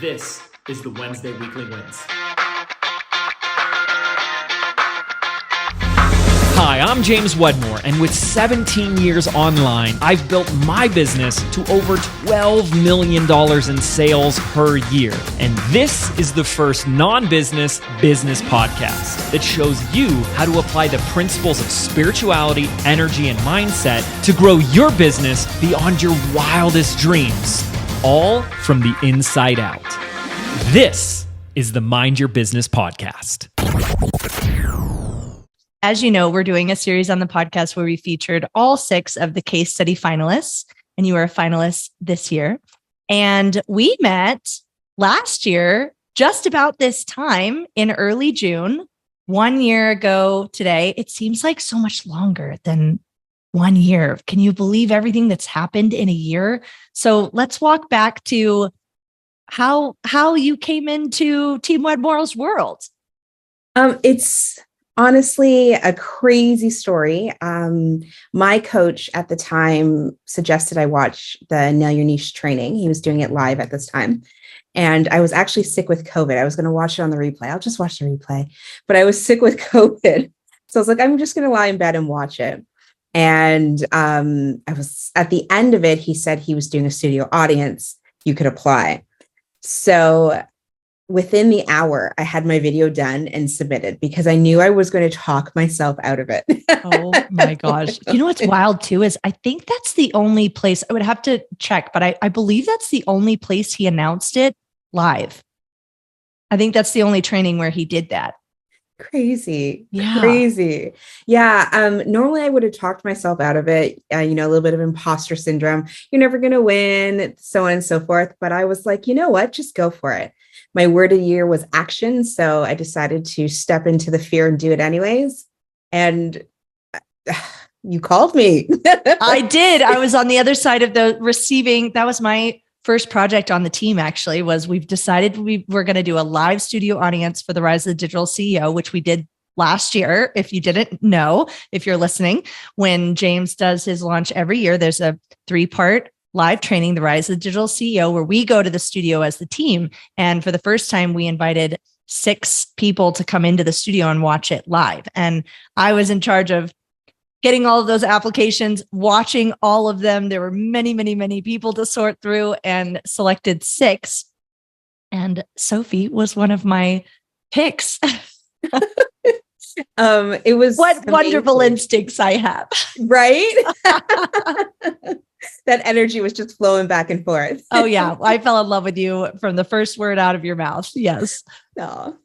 This is the Wednesday Weekly Wins. Hi, I'm James Wedmore, and with 17 years online, I've built my business to over $12 million in sales per year. And this is the first non-business business podcast that shows you how to apply the principles of spirituality, energy, and mindset to grow your business beyond your wildest dreams, all from the inside out. This is the Mind Your Business podcast. As you know, we're doing a series on the podcast where we featured all 6 of the case study finalists, and you were a finalist this year. And we met last year, just about this time in early June, 1 year ago today. It seems like so much longer than 1 year. Can you believe everything that's happened in a year? So let's walk back to how you came into Team Wedmore's world. It's honestly a crazy story. My coach at the time suggested I watch the Nail Your Niche training. He was doing it live at this time. And I was actually sick with COVID. I was going to watch it on the replay. I'll just watch the replay. But I was sick with COVID. So I was like, I'm just going to lie in bed and watch it. And I was at the end of it, he said he was doing a studio audience. You could apply. So within the hour, I had my video done and submitted because I knew I was going to talk myself out of it. Oh my gosh. You know what's wild too is I think that's the only place, I would have to check, but I believe that's the only place he announced it live. I think that's the only training where he did that. Crazy. Yeah. Crazy. Yeah. Normally I would have talked myself out of it. A little bit of imposter syndrome. You're never going to win, so on and so forth. But I was like, you know what? Just go for it. My word of the year was action. So I decided to step into the fear and do it anyways. And you called me. I did. I was on the other side of the receiving. That was my first project on the team, actually, was we've decided we were going to do a live studio audience for the Rise of the Digital CEO, which we did last year. If you didn't know, if you're listening, when James does his launch every year, there's a 3-part live training, the Rise of the Digital CEO, where we go to the studio as the team. And for the first time, we invited 6 people to come into the studio and watch it live. And I was in charge of getting all of those applications, watching all of them. There were many, many, many people to sort through, and selected 6. And Sophie was one of my picks. It was what amazing. Wonderful instincts I have. Right? That energy was just flowing back and forth. Oh yeah. I fell in love with you from the first word out of your mouth. Yes. No.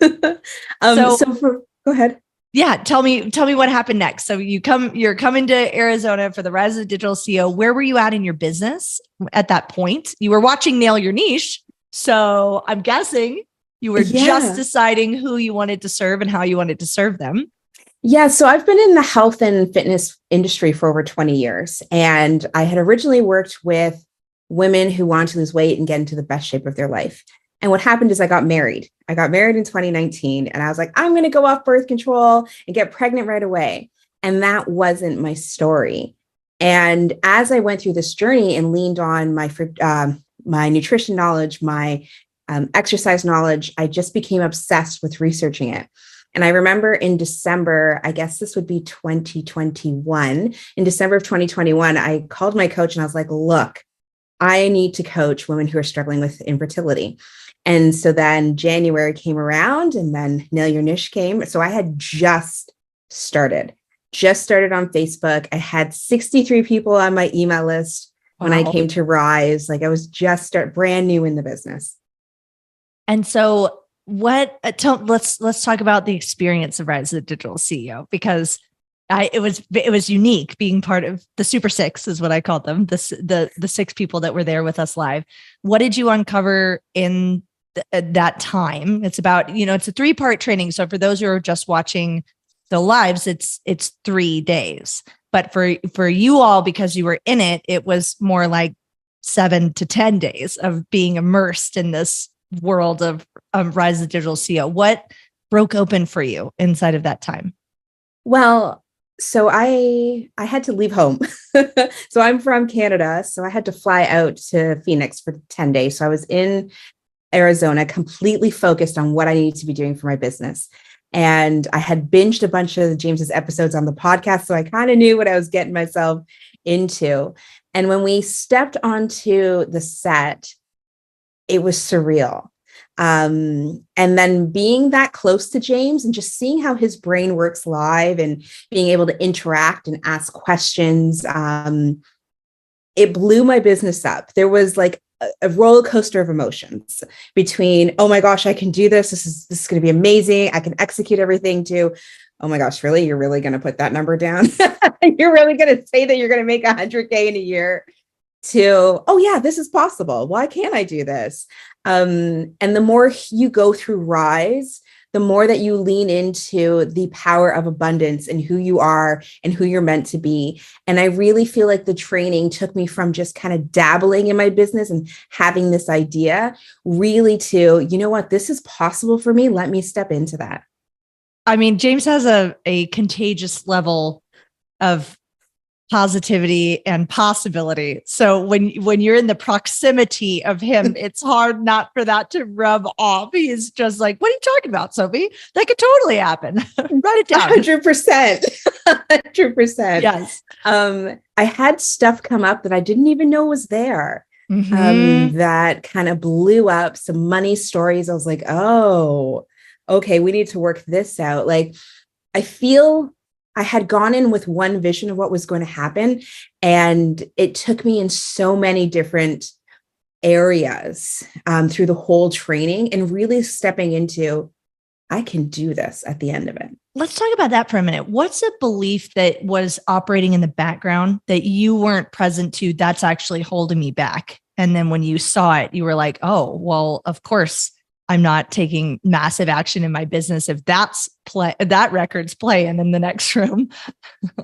Go ahead. Yeah. Tell me what happened next. So you're coming to Arizona for the Rise of the Digital CEO. Where were you at in your business at that point? You were watching Nail Your Niche. So I'm guessing you were just deciding who you wanted to serve and how you wanted to serve them. Yeah. So I've been in the health and fitness industry for over 20 years. And I had originally worked with women who wanted to lose weight and get into the best shape of their life. And what happened is I got married. I got married in 2019, and I was like, I'm going to go off birth control and get pregnant right away. And that wasn't my story. And as I went through this journey and leaned on my nutrition knowledge, my exercise knowledge, I just became obsessed with researching it. And I remember in December, I guess this would be 2021. In December of 2021, I called my coach and I was like, look, I need to coach women who are struggling with infertility. And so then January came around, and then Nail Your Niche came. So I had just started on Facebook. I had 63 people on my email list when I came to Rise. Like I was just brand new in the business. And so let's talk about the experience of Rise of the Digital CEO, because it was unique being part of the Super 6 is what I called them. The 6 people that were there with us live. What did you uncover in that time? It's about, it's a 3-part training. So for those who are just watching the lives, it's 3 days, but for you all, because you were in it, it was more like 7 to 10 days of being immersed in this world of Rise of the Digital CEO. What broke open for you inside of that time? Well, so I had to leave home. So I'm from Canada. So I had to fly out to Phoenix for 10 days. So I was in Arizona, completely focused on what I needed to be doing for my business. And I had binged a bunch of James's episodes on the podcast, so I kind of knew what I was getting myself into. And when we stepped onto the set, it was surreal. And then being that close to James and just seeing how his brain works live and being able to interact and ask questions, it blew my business up. There was like a roller coaster of emotions between, oh my gosh, I can do this. This is going to be amazing. I can execute everything, to, oh my gosh, really? You're really going to put that number down? You're really going to say that you're going to make 100K in a year? To, oh yeah, this is possible. Why can't I do this? And the more you go through Rise, the more that you lean into the power of abundance and who you are and who you're meant to be. And I really feel like the training took me from just kind of dabbling in my business and having this idea, really to, you know what, this is possible for me. Let me step into that. I mean, James has a contagious level of positivity and possibility. So when you're in the proximity of him, it's hard not for that to rub off. He's just like, what are you talking about, Sophie? That could totally happen. Write it down. 100%. 100%. Yes. I had stuff come up that I didn't even know was there. That kind of blew up, some money stories. I was like, oh, okay, we need to work this out. Like, I feel I had gone in with one vision of what was going to happen, and it took me in so many different areas through the whole training, and really stepping into, I can do this at the end of it. Let's talk about that for a minute. What's a belief that was operating in the background that you weren't present to that's actually holding me back? And then when you saw it, you were like, oh, well, of course, I'm not taking massive action in my business if that record's playing in the next room.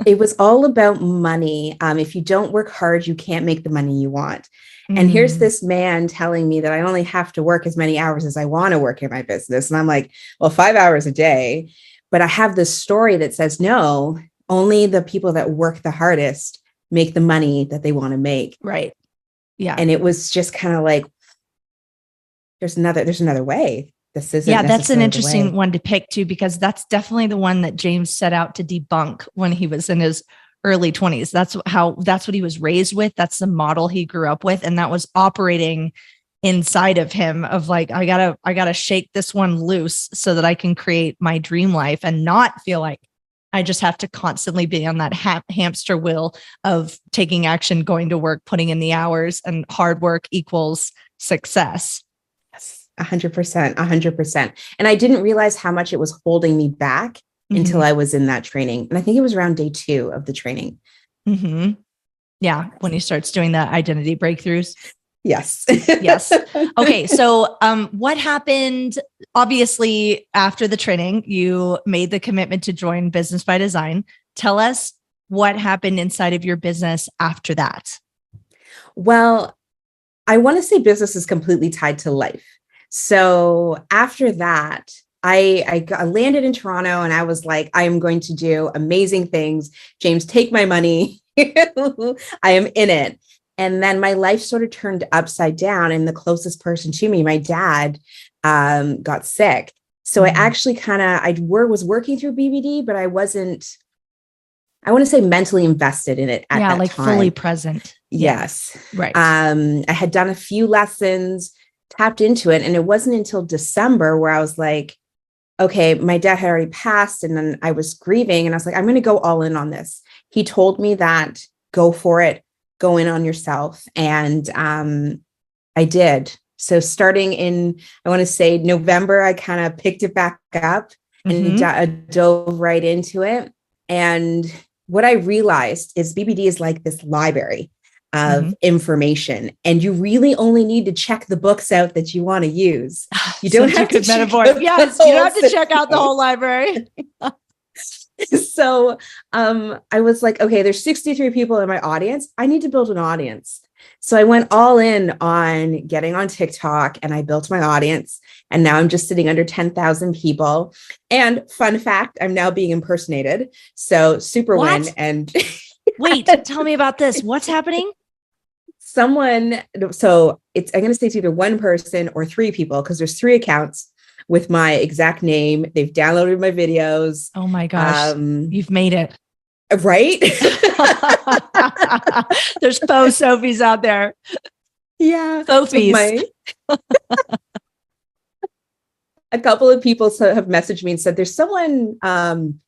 It was all about money. If you don't work hard, you can't make the money you want. And here's this man telling me that I only have to work as many hours as I want to work in my business. And I'm like, well, 5 hours a day. But I have this story that says, no, only the people that work the hardest make the money that they want to make. Right. Yeah. And it was just kind of like, there's another way. This isn't. Yeah, that's an interesting one to pick too, because that's definitely the one that James set out to debunk when he was in his early 20s. That's what he was raised with. That's the model he grew up with. And that was operating inside of him of like, I gotta shake this one loose so that I can create my dream life and not feel like I just have to constantly be on that hamster wheel of taking action, going to work, putting in the hours, and hard work equals success. 100%. And I didn't realize how much it was holding me back until I was in that training. And I think it was around day 2 of the training. Yeah. When he starts doing the identity breakthroughs. Yes. Yes. Okay. So, what happened? Obviously, after the training, you made the commitment to join Business by Design. Tell us what happened inside of your business after that. Well, I want to say business is completely tied to life. So after that, I landed in Toronto, and I was like, I am going to do amazing things. James, take my money. I am in it. And then my life sort of turned upside down. And the closest person to me, my dad, got sick. So I actually was working through BBD, but I wasn't, I want to say, mentally invested in it at that time. Fully present. Yes. Right. I had done a few lessons, tapped into it. And it wasn't until December where I was like, okay, my dad had already passed, and then I was grieving, and I was like, I'm going to go all in on this. He told me that go for it, go in on yourself. And I did. So starting in, I want to say November, I kind of picked it back up and dove right into it. And what I realized is BBD is like this library of information, and you really only need to check the books out that you want to use. You don't have to metaphor. Yes, you don't have to check out the whole library. So I was like, okay, there's 63 people in my audience. I need to build an audience. So I went all in on getting on TikTok, and I built my audience. And now I'm just sitting under 10,000 people. And fun fact, I'm now being impersonated. So super win. And wait, tell me about this. What's happening? someone, so I'm going to say it's either one person or three people, because there's 3 accounts with my exact name. They've downloaded my videos. Oh my gosh. You've made it. Right? There's faux Sophies out there. Yeah. Sophies. A couple of people have messaged me and said, there's someone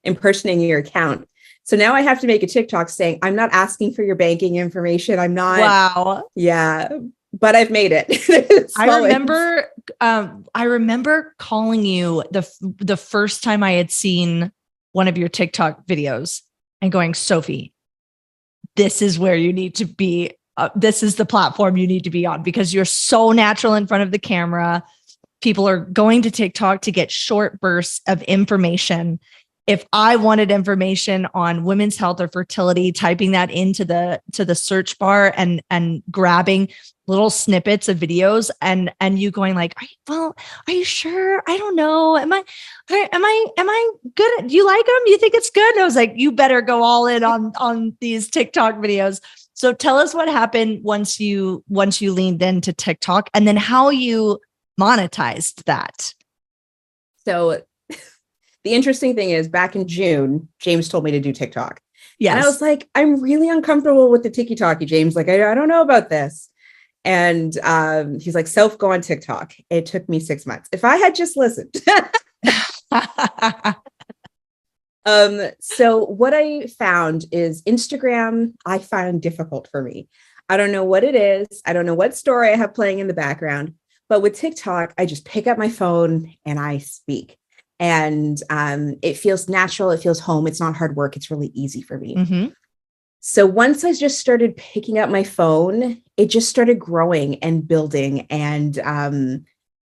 impersonating your account. So now I have to make a TikTok saying, I'm not asking for your banking information. I'm not. Wow. Yeah. But I've made it. I remember calling you the first time I had seen one of your TikTok videos and going, Sophie, this is where you need to be. This is the platform you need to be on, because you're so natural in front of the camera. People are going to TikTok to get short bursts of information. If I wanted information on women's health or fertility, typing that into the search bar and grabbing little snippets of videos and you going like, are you sure? I don't know. Am I good? Do you like them? You think it's good? And I was like, you better go all in on these TikTok videos. So tell us what happened once you leaned into TikTok, and then how you monetized that. So the interesting thing is, back in June, James told me to do TikTok. Yes. And I was like, I'm really uncomfortable with the TikTok, James. Like, I don't know about this. And he's like, Soph, go on TikTok. It took me 6 months. If I had just listened. So what I found is Instagram, I find difficult for me. I don't know what it is. I don't know what story I have playing in the background. But with TikTok, I just pick up my phone and I speak. And it feels natural. It feels home. It's not hard work. It's really easy for me. Mm-hmm. So once I just started picking up my phone, it just started growing and building. And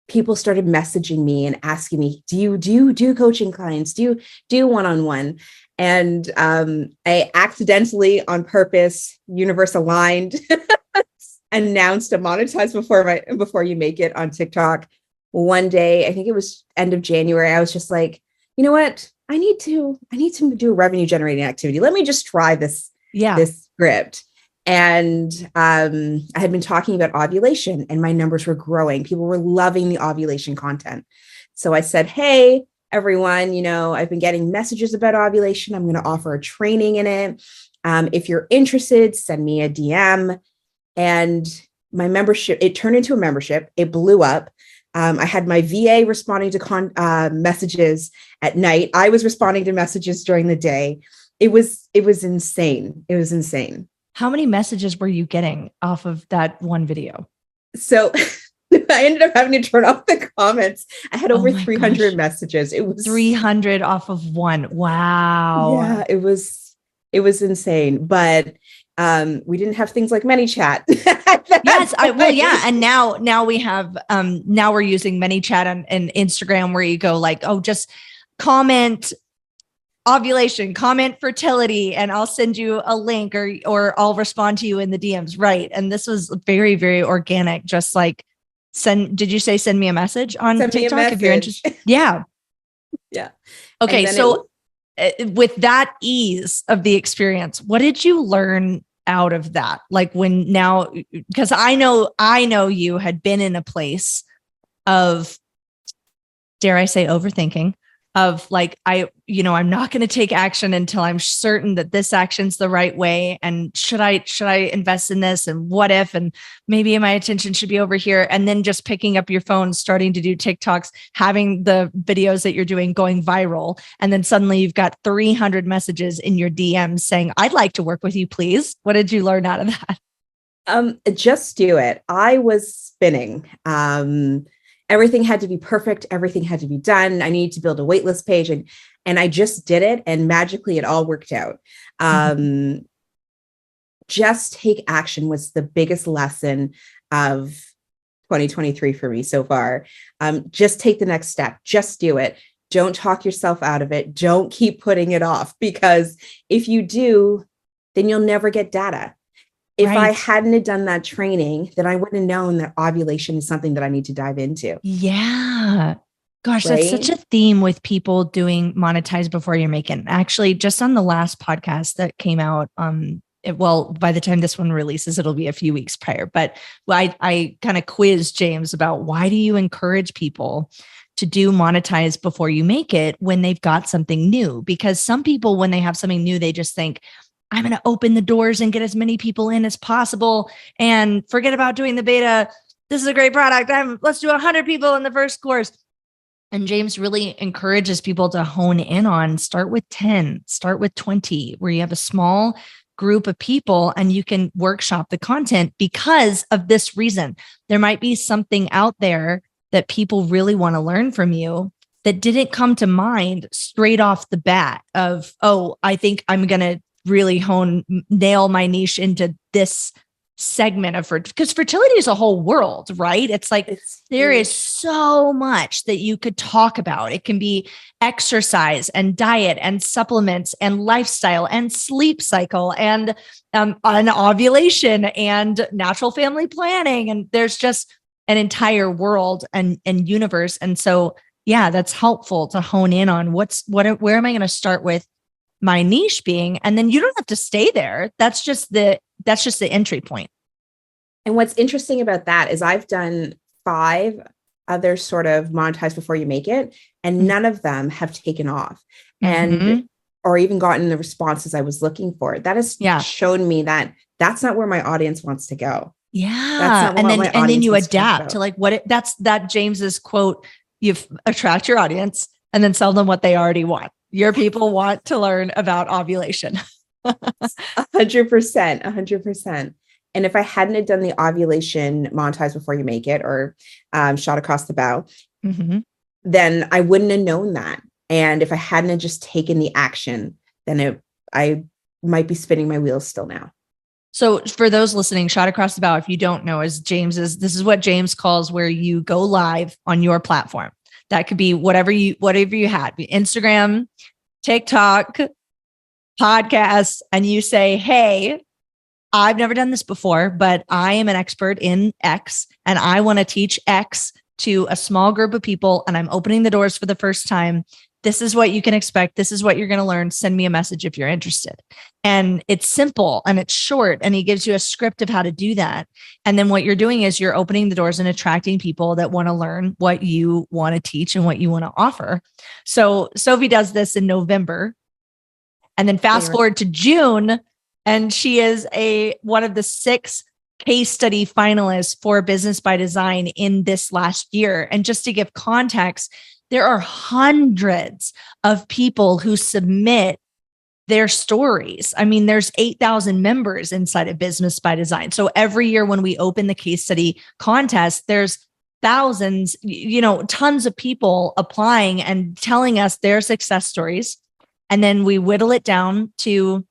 people started messaging me and asking me, do you do coaching clients? Do you do one-on-one? And I accidentally, on purpose, universe aligned, announced a monetize before you make it on TikTok. One day, I think it was end of January, I was just like, you know what? I need to do a revenue generating activity. Let me just try this script. And I had been talking about ovulation and my numbers were growing. People were loving the ovulation content. So I said, hey, everyone, I've been getting messages about ovulation. I'm going to offer a training in it. If you're interested, send me a DM. And my membership, it turned into a membership. It blew up. I had my VA responding to messages at night. I was responding to messages during the day. It was insane. It was insane. How many messages were you getting off of that one video? So I ended up having to turn off the comments. I had over 300 messages. It was 300 off of one. Wow. Yeah, it was insane. But we didn't have things like ManyChat. Yes. And now we have, now we're using ManyChat and Instagram, where you go like, oh, just comment ovulation, comment fertility, and I'll send you a link or I'll respond to you in the DMs. Right. And this was very, very organic. Just like did you say send me a message on TikTok if you're interested? Yeah. Yeah. Okay. So with that ease of the experience, what did you learn out of that? Like because I know you had been in a place of, dare I say, overthinking, of like, I'm not going to take action until I'm certain that this action's the right way. And should I invest in this? And what if, and maybe my attention should be over here. And then just picking up your phone, starting to do TikToks, having the videos that you're doing going viral. And then suddenly you've got 300 messages in your DMs saying, I'd like to work with you, please. What did you learn out of that? Just do it. I was spinning. Everything had to be perfect. Everything had to be done. I needed to build a waitlist page, and I just did it. And magically it all worked out. Just take action was the biggest lesson of 2023 for me so far. Just take the next step. Just do it. Don't talk yourself out of it. Don't keep putting it off, because if you do, then you'll never get data. If I hadn't have done that training, then I wouldn't have known that ovulation is something that I need to dive into. Yeah. Gosh, that's such a theme with people doing monetize before you're making. Actually, just on the last podcast that came out well, by the time this one releases, it'll be a few weeks prior. But I kind of quizzed James about why do you encourage people to do monetize before you make it when they've got something new? Because some people, when they have something new, they just think, I'm going to open the doors and get as many people in as possible and forget about doing the beta. This is a great product. Let's do 100 people in the first course. And James really encourages people to hone in on start with 10, start with 20, where you have a small group of people and you can workshop the content because of this reason. There might be something out there that people really want to learn from you that didn't come to mind straight off the bat of, oh, I think I'm going to really nail my niche into this segment of because fertility is a whole world, right? It's like there is so much that you could talk about. It can be exercise and diet and supplements and lifestyle and sleep cycle and an ovulation and natural family planning. And there's just an entire world and universe. And so, yeah, that's helpful to hone in on where am I going to start with my niche being? And then you don't have to stay there. That's just the entry point. And what's interesting about that is I've done 5 other sort of monetize before you make it, and none of them have taken off or even gotten the responses I was looking for. That has shown me that that's not where my audience wants to go. Yeah. And then you adapt to like that's James's quote, you attract your audience and then sell them what they already want. Your people want to learn about ovulation. 100%. And if I hadn't have done the ovulation monetize before you make it or shot across the bow, then I wouldn't have known that. And if I hadn't have just taken the action, then I might be spinning my wheels still now. So for those listening, shot across the bow, if you don't know, this is what James calls where you go live on your platform. That could be whatever you had, Instagram, TikTok, podcasts, and you say, hey, I've never done this before, but I am an expert in X and I want to teach X to a small group of people and I'm opening the doors for the first time. This is what you can expect. This is what you're going to learn. Send me a message if you're interested. And it's simple and it's short. And he gives you a script of how to do that. And then what you're doing is you're opening the doors and attracting people that want to learn what you want to teach and what you want to offer. So Sophie does this in November. And then fast forward to June, and she is one of the 6 case study finalists for Business by Design in this last year. And just to give context, there are hundreds of people who submit their stories. I mean, there's 8,000 members inside of Business by Design. So every year when we open the case study contest, there's thousands, tons of people applying and telling us their success stories. And then we whittle it down to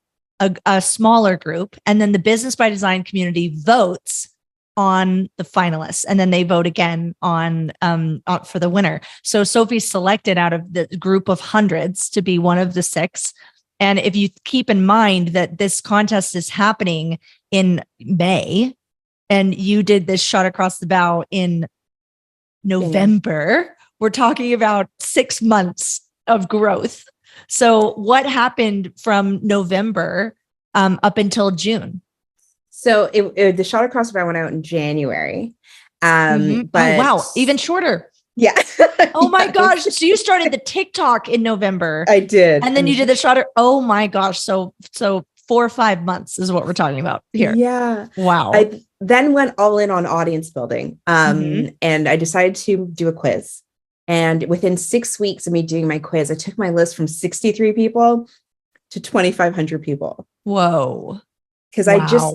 a smaller group. And then the Business by Design community votes on the finalists. And then they vote again on for the winner. So Sophie's selected out of the group of hundreds to be one of the 6. And if you keep in mind that this contest is happening in May, and you did this shot across the bow in November, we're talking about 6 months of growth. So what happened from November up until June? So the shot across the bow went out in January. But wow, even shorter. Yeah. Oh my gosh. So you started the TikTok in November. I did. And then you did the shot. Oh my gosh. So 4 or 5 months is what we're talking about here. Yeah. Wow. I then went all in on audience building. And I decided to do a quiz. And within 6 weeks of me doing my quiz, I took my list from 63 people to 2,500 people. Whoa. Because I just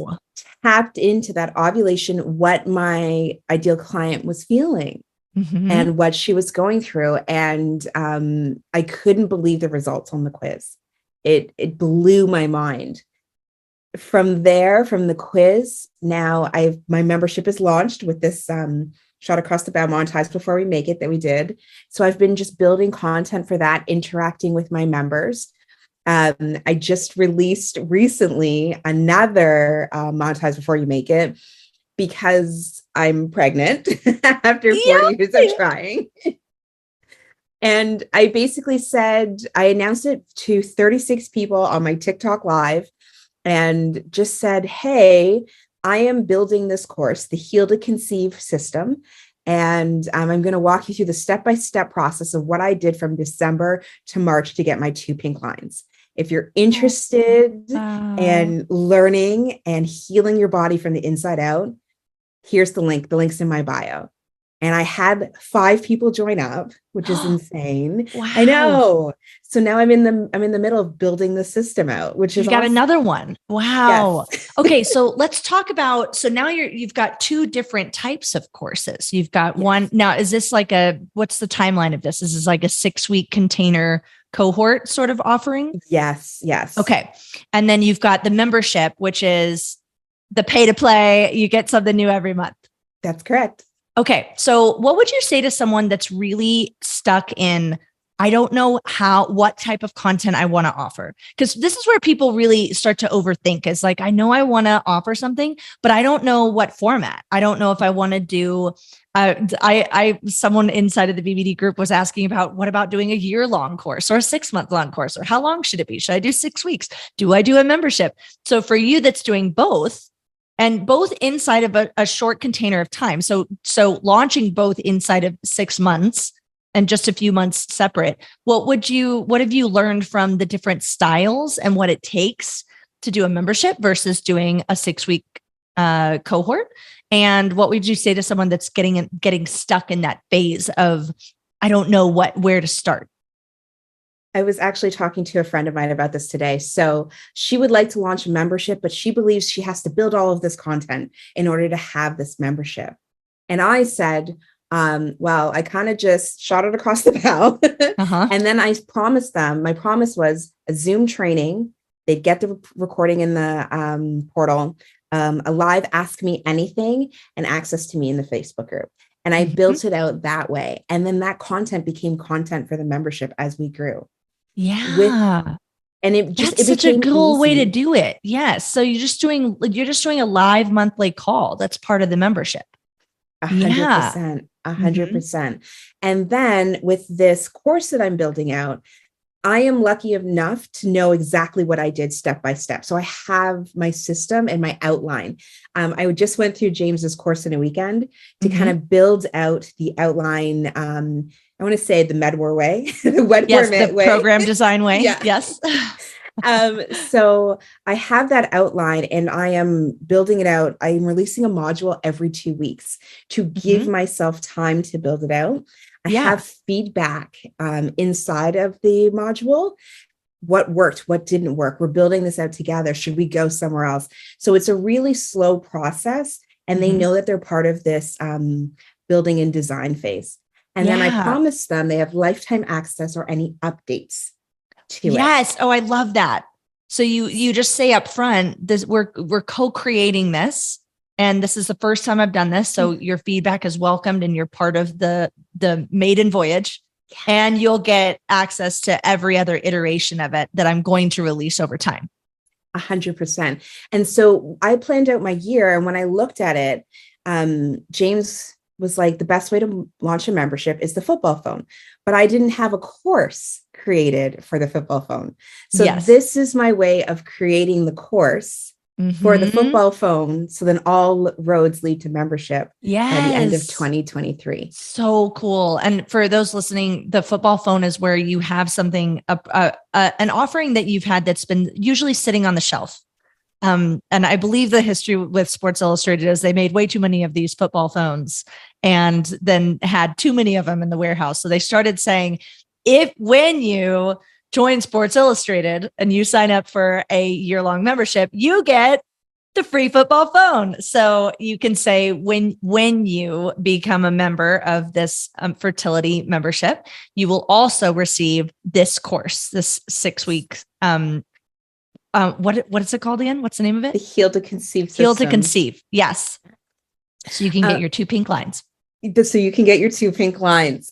tapped into that ovulation, what my ideal client was feeling and what she was going through. And I couldn't believe the results on the quiz. It blew my mind. From there, from the quiz, now my membership is launched with this shot across the bow monetize before we make it that we did. So I've been just building content for that, interacting with my members. I just released recently another monetize before you make it because I'm pregnant after 40 years of trying. And I basically said, I announced it to 36 people on my TikTok live. and just said, hey, I am building this course, the Heal to Conceive system. And I'm going to walk you through the step-by-step process of what I did from December to March to get my 2 pink lines. If you're interested in learning and healing your body from the inside out, here's the link. The link's in my bio. And I had 5 people join up, which is insane. Wow. I know. So now I'm in the middle of building the system out, which is you got awesome. another one. Wow. Yes. Okay. So let's talk about, so now you've got 2 different types of courses. You've got one now, is this like what's the timeline of this? Is this like a 6-week container cohort sort of offering? Yes. Okay. And then you've got the membership, which is the pay to play. You get something new every month. That's correct. Okay. So what would you say to someone that's really stuck in, I don't know what type of content I want to offer? Because this is where people really start to overthink, is like, I know I want to offer something, but I don't know what format. I don't know if I want to do, someone inside of the BBD group was asking about, what about doing a year-long course or a 6-month-long course, or how long should it be? Should I do 6 weeks? Do I do a membership? So for you that's doing both, and both inside of a short container of time. So launching both inside of 6 months and just a few months separate, what have you learned from the different styles and what it takes to do a membership versus doing a 6-week cohort? And what would you say to someone that's getting stuck in that phase of, I don't know where to start? I was actually talking to a friend of mine about this today. So she would like to launch a membership, but she believes she has to build all of this content in order to have this membership. And I said, well, I kind of just shot it across the bow. And then I promised them, my promise was a Zoom training. They'd get the recording in the portal, a live Ask Me Anything, and access to me in the Facebook group. And I built it out that way. And then that content became content for the membership as we grew. Yeah. And that's such a cool way to do it. Yes. So you're just doing a live monthly call. That's part of the membership. 100%. 100%. And then with this course that I'm building out, I am lucky enough to know exactly what I did step by step. So I have my system and my outline. I just went through James's course in a weekend to kind of build out the outline. I want to say the Wedmore way, the Wedmore way. Program design way. Yes. So I have that outline and I am building it out. I am releasing a module every 2 weeks to give myself time to build it out. I have feedback inside of the module. What worked? What didn't work? We're building this out together. Should we go somewhere else? So it's a really slow process. And they know that they're part of this building and design phase. And then I promise them they have lifetime access or any updates to it. Yes. Oh, I love that. So you just say up front, we're co-creating this. And this is the first time I've done this. So your feedback is welcomed and you're part of the maiden voyage, and you'll get access to every other iteration of it that I'm going to release over time. 100%. And so I planned out my year. And when I looked at it, James was like, the best way to launch a membership is the football phone. But I didn't have a course created for the football phone. So this is my way of creating the course for the football phone. So then all roads lead to membership by the end of 2023. So cool. And for those listening, the football phone is where you have something, an offering that you've had that's been usually sitting on the shelf. And I believe the history with Sports Illustrated is they made way too many of these football phones and then had too many of them in the warehouse. So they started saying, when you join Sports Illustrated and you sign up for a year-long membership, you get the free football phone. So you can say when you become a member of this fertility membership, you will also receive this course, this 6 weeks. What is it called again? What's the name of it? The Heal to Conceive system. Heal to Conceive. Yes. So you can get your 2 pink lines. So you can get your 2 pink lines.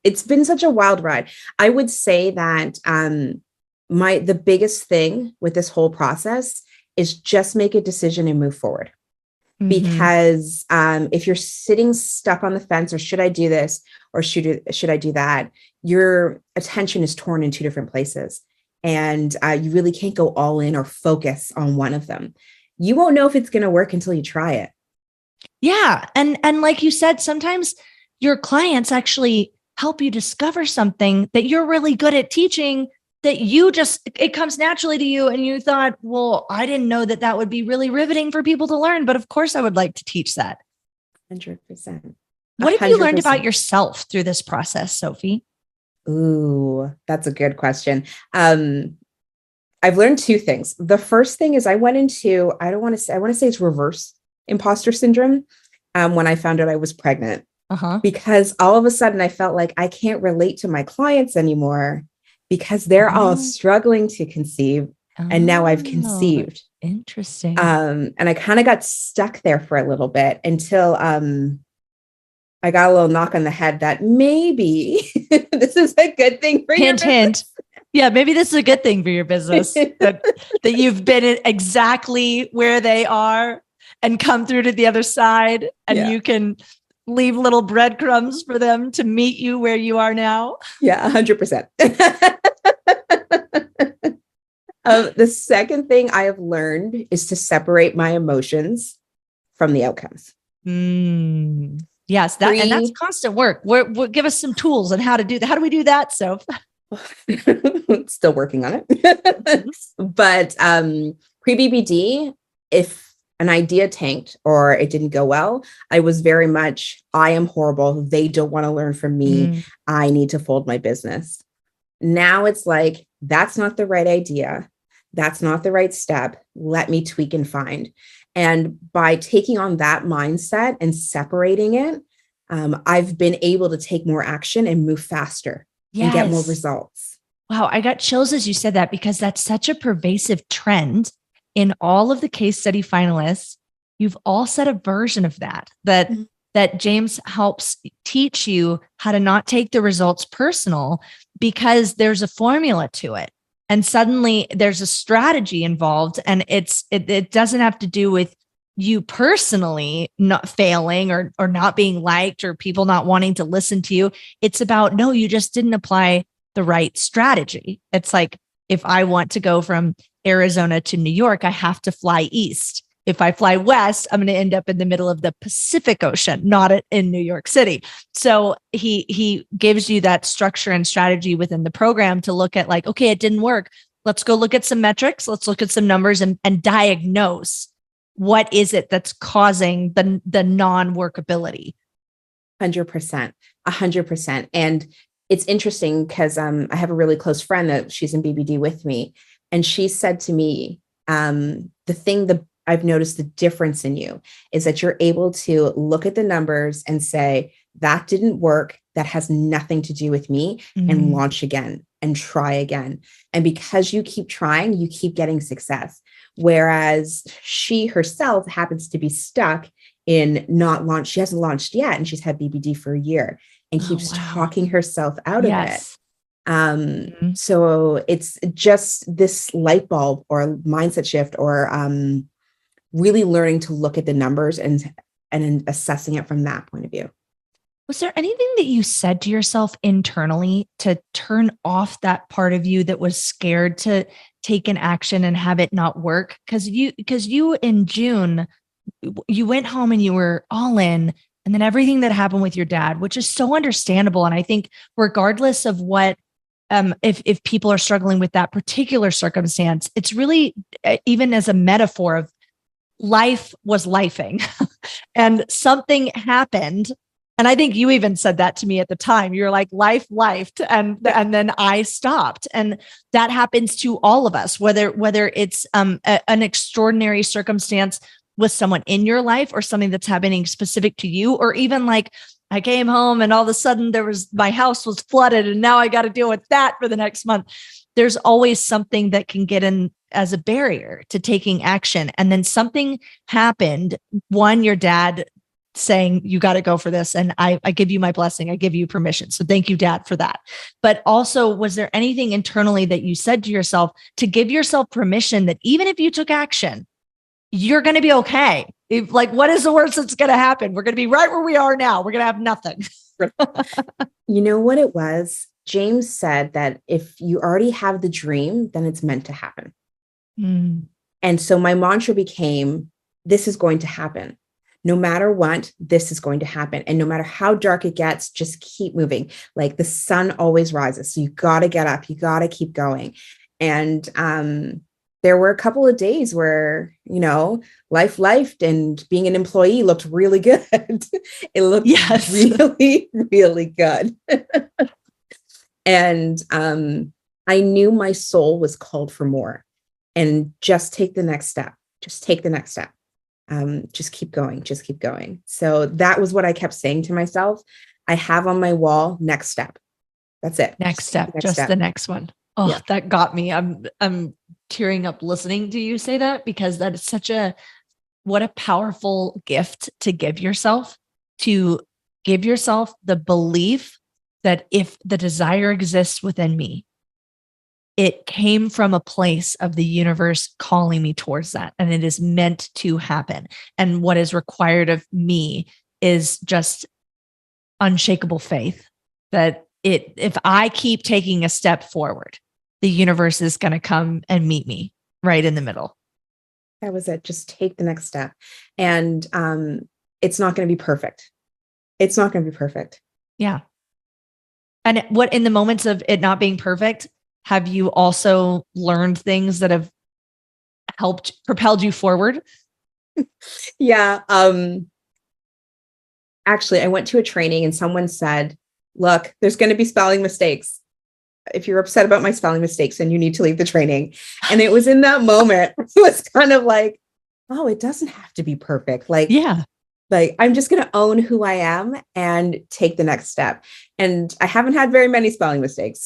It's been such a wild ride. I would say that the biggest thing with this whole process is just make a decision and move forward. Because if you're sitting stuck on the fence, or should I do this or should I do that, your attention is torn in 2 different places. and you really can't go all in or focus on one of them. You won't know if it's going to work until you try it. Yeah. And like you said, sometimes your clients actually help you discover something that you're really good at teaching, that it comes naturally to you. And you thought, well, I didn't know that would be really riveting for people to learn, but of course I would like to teach that. 100%. What have you learned about yourself through this process, Sophie? Ooh, that's a good question. I've learned two things. The first thing is I went into, I want to say it's reverse imposter syndrome when I found out I was pregnant. Because all of a sudden I felt like I can't relate to my clients anymore because they're all struggling to conceive. And now I've conceived. Interesting. And I kind of got stuck there for a little bit until I got a little knock on the head that maybe this is a good thing for your business. Hint. Yeah, maybe this is a good thing for your business that you've been exactly where they are and come through to the other side, and you can leave little breadcrumbs for them to meet you where you are now. Yeah, 100%. The second thing I have learned is to separate my emotions from the outcomes. Yes, and that's constant work. Give us some tools on how to do that. How do we do that, Soph? Still working on it. But pre-BBD, if an idea tanked or it didn't go well, I was very much, I am horrible. They don't want to learn from me. I need to fold my business. Now it's like, that's not the right idea. That's not the right step. Let me tweak and find. And by taking on that mindset and separating it, I've been able to take more action and move faster and get more results. Wow. I got chills as you said that, because that's such a pervasive trend in all of the case study finalists. You've all said a version of that James helps teach you how to not take the results personal, because there's a formula to it. And suddenly there's a strategy involved, and it doesn't have to do with you personally not failing or not being liked or people not wanting to listen to you. It's about, no, you just didn't apply the right strategy. It's like, if I want to go from Arizona to New York, I have to fly east. If I fly west, I'm going to end up in the middle of the Pacific Ocean, not in New York City. So he gives you that structure and strategy within the program to look at, like, okay, it didn't work. Let's go look at some metrics. Let's look at some numbers and diagnose what is it that's causing the non-workability. 100%. And it's interesting because I have a really close friend that she's in BBD with me. And she said to me, the thing that I've noticed the difference in you is that you're able to look at the numbers and say, that didn't work. That has nothing to do with me, and launch again and try again. And because you keep trying, you keep getting success. Whereas she herself happens to be stuck in not launch. She hasn't launched yet, and she's had BBD for a year and keeps talking herself out of it. So it's just this light bulb or mindset shift, or really learning to look at the numbers and assessing it from that point of view. Was there anything that you said to yourself internally to turn off that part of you that was scared to take an action and have it not work? Because you in June, you went home and you were all in, and then everything that happened with your dad, which is so understandable. And I think regardless of what, if people are struggling with that particular circumstance, it's really, even as a metaphor of life was lifing and something happened. And I think you even said that to me at the time. You're like, life lifed, and then I stopped. And that happens to all of us, whether it's an extraordinary circumstance with someone in your life or something that's happening specific to you, or even like, I came home and all of a sudden my house was flooded and now I got to deal with that for the next month. There's always something that can get in as a barrier to taking action. And then something happened. One, your dad saying, you got to go for this. And I give you my blessing. I give you permission. So thank you, Dad, for that. But also, was there anything internally that you said to yourself to give yourself permission that even if you took action, you're going to be okay? What is the worst that's going to happen? We're going to be right where we are now. We're going to have nothing. You know what it was? James said that if you already have the dream, then it's meant to happen. Mm. And so my mantra became, this is going to happen. No matter what, this is going to happen. And no matter how dark it gets, just keep moving. Like the sun always rises. So you got to get up. You got to keep going. And there were a couple of days where, life lifed and being an employee looked really good. It looked really, really good. And I knew my soul was called for more. And just take the next step. Just take the next step. Just keep going. Just keep going. So that was what I kept saying to myself. I have on my wall, next step. That's it. Next step. Just the next one. Oh, yeah. That got me. I'm tearing up listening to you say that, because that is what a powerful gift to give yourself the belief that if the desire exists within me, it came from a place of the universe calling me towards that, and it is meant to happen. And what is required of me is just unshakable faith that if I keep taking a step forward, the universe is going to come and meet me right in the middle. That was it. Just take the next step. And it's not going to be perfect. It's not going to be perfect. Yeah. And what, in the moments of it not being perfect, have you also learned things that have propelled you forward? Yeah. Actually, I went to a training and someone said, look, there's going to be spelling mistakes. If you're upset about my spelling mistakes, then you need to leave the training. And it was in that moment, it was kind of like, oh, it doesn't have to be perfect. Like, yeah. Like, I'm just going to own who I am and take the next step. And I haven't had very many spelling mistakes.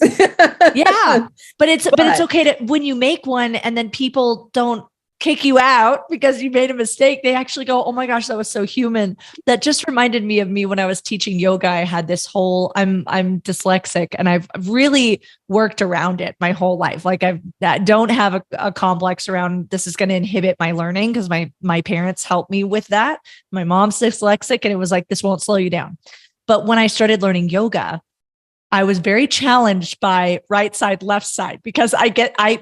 Yeah. But it's okay to, when you make one and then people don't kick you out because you made a mistake, they actually go, oh my gosh, that was so human. That just reminded me of me when I was teaching yoga. I had this whole, I'm dyslexic, and I've really worked around it my whole life. Like I don't have a complex around this is going to inhibit my learning, because my parents helped me with that. My mom's dyslexic, and it was like, this won't slow you down. But when I started learning yoga, I was very challenged by right side, left side, because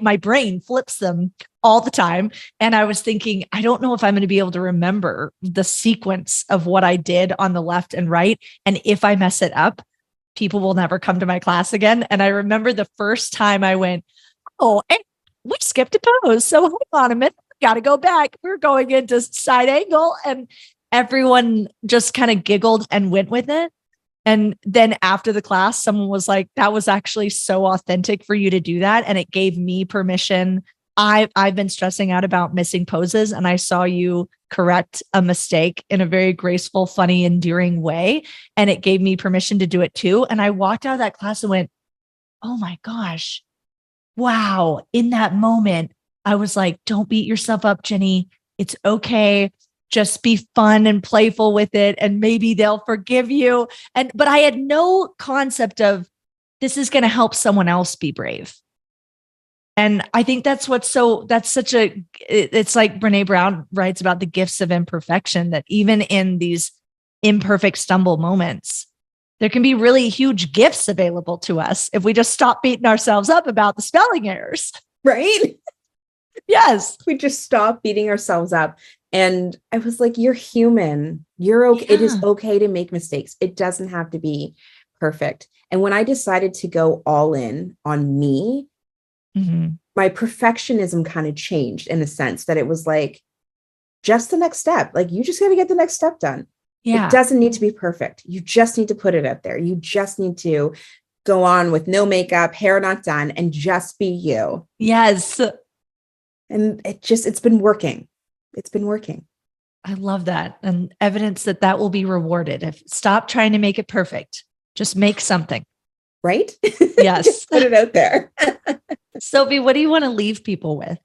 my brain flips them all the time. And I was thinking, I don't know if I'm going to be able to remember the sequence of what I did on the left and right. And if I mess it up, people will never come to my class again. And I remember the first time I went, oh, and we skipped a pose. So hold on a minute, got to go back. We're going into side angle. And everyone just kind of giggled and went with it. And then after the class, someone was like, that was actually so authentic for you to do that. And it gave me permission. I've been stressing out about missing poses, and I saw you correct a mistake in a very graceful, funny, endearing way. And it gave me permission to do it too. And I walked out of that class and went, oh my gosh, wow. In that moment, I was like, don't beat yourself up, Jenny. It's okay. Just be fun and playful with it, and maybe they'll forgive you. But I had no concept of this is going to help someone else be brave. And I think it's like Brene Brown writes about the gifts of imperfection, that even in these imperfect stumble moments, there can be really huge gifts available to us if we just stop beating ourselves up about the spelling errors. Right? Yes. We just stop beating ourselves up. And I was like, you're human. You're okay. Yeah. It is okay to make mistakes. It doesn't have to be perfect. And when I decided to go all in on me, my perfectionism kind of changed, in a sense that it was like, just the next step. Like, you just got to get the next step done. Yeah. It doesn't need to be perfect. You just need to put it out there. You just need to go on with no makeup, hair not done, and just be you. Yes. And it's been working. It's been working. I love that. And evidence that will be rewarded. Stop trying to make it perfect. Just make something. Right? Yes. Just put it out there. Sophie, what do you want to leave people with?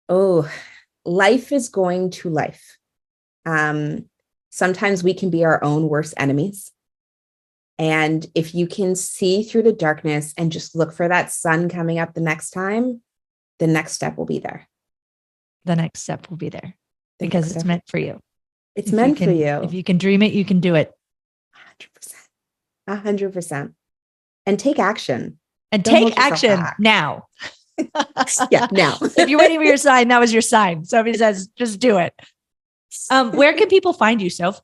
Oh, life is going to life. Sometimes we can be our own worst enemies. And if you can see through the darkness and just look for that sun coming up the next time, the next step will be there. The next step will be there because it's meant for you. It's meant for you. If you can dream it, you can do it. 100%. and take action. And Don't hold take yourself action back. now. Yeah, now. If you're waiting for your sign, that was your sign. Sophie says, just do it. Where can people find you, Soph?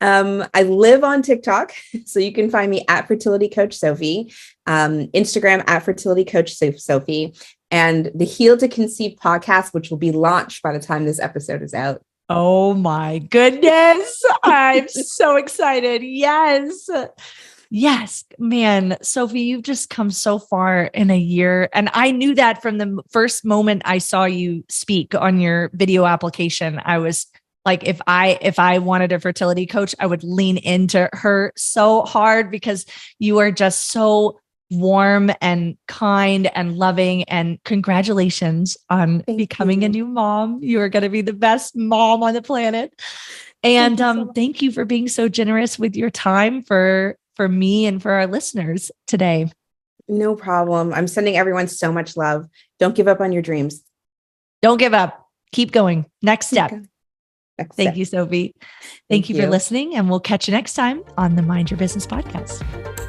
I live on TikTok, so you can find me at Fertility Coach Sophie, Instagram at Fertility Coach Sophie, and the Heal to Conceive podcast, which will be launched by the time this episode is out. Oh my goodness. I'm so excited. Yes. Yes, man. Sophie, you've just come so far in a year. And I knew that from the first moment I saw you speak on your video application. I was like, if I wanted a fertility coach, I would lean into her so hard because you are just so warm and kind and loving. And congratulations on becoming a new mom. You are going to be the best mom on the planet. And thank you for being so generous with your time for me and for our listeners today. No problem. I'm sending everyone so much love. Don't give up on your dreams. Don't give up. Keep going. Next step. Thank you, Sophie. Thank you for listening, and we'll catch you next time on the Mind Your Business podcast.